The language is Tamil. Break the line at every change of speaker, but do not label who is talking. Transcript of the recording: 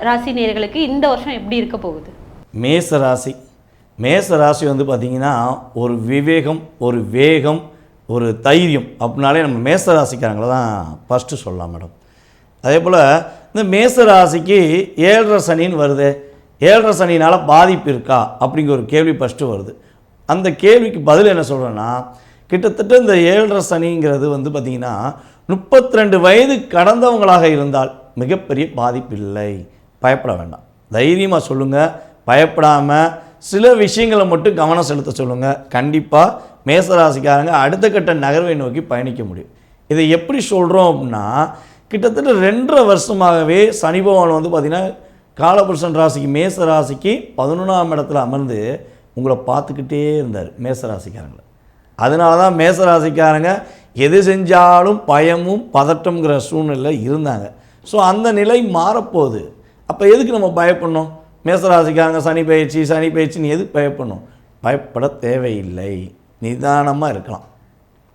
ராசி நேயர்களுக்கு இந்த வருஷம் எப்படி இருக்க போகுது?
மேச ராசி வந்து பார்த்திங்கன்னா ஒரு விவேகம், ஒரு வேகம், ஒரு தைரியம் அப்படின்னாலே நம்ம மேச ராசிக்காரங்களை தான் ஃபஸ்ட்டு சொல்லலாம் மேடம். அதே போல் இந்த மேச ராசிக்கு 7.5 சனின்னு வருது. 7.5 சனினால் பாதிப்பு இருக்கா அப்படிங்கிற ஒரு கேள்வி ஃபஸ்ட்டு வருது. அந்த கேள்விக்கு பதில் என்ன சொல்கிறேன்னா, கிட்டத்தட்ட இந்த 7.5 சனிங்கிறது வந்து பார்த்திங்கன்னா 32 வயது கடந்தவங்களாக இருந்தால் மிகப்பெரிய பாதிப்பு இல்லை. பயப்பட வேண்டாம், தைரியமாக சொல்லுங்கள். பயப்படாமல் சில விஷயங்களை மட்டும் கவனம் செலுத்த சொல்லுங்கள். கண்டிப்பாக மேசராசிக்காரங்க அடுத்த கட்ட நகர்வை நோக்கி பயணிக்க முடியும். இதை எப்படி சொல்கிறோம் அப்படின்னா, கிட்டத்தட்ட 2.5 வருஷமாகவே சனி பகவான் வந்து பார்த்திங்கன்னா காலபுருஷன் ராசிக்கு மேச ராசிக்கு 11ஆம் இடத்துல அமர்ந்து உங்களை பார்த்துக்கிட்டே இருந்தார் மேசராசிக்காரங்களை. அதனால தான் மேசராசிக்காரங்க எது செஞ்சாலும் பயமும் பதட்டங்கிற சூழ்நிலை இருந்தாங்க. ஸோ அந்த நிலை மாறப்போகுது. அப்போ எதுக்கு நம்ம பயப்படணும்? மேசராசிக்காரங்க சனி பயிற்சின்னு எதுக்கு பயப்படணும்? பயப்பட தேவையில்லை, நிதானமாக இருக்கலாம்.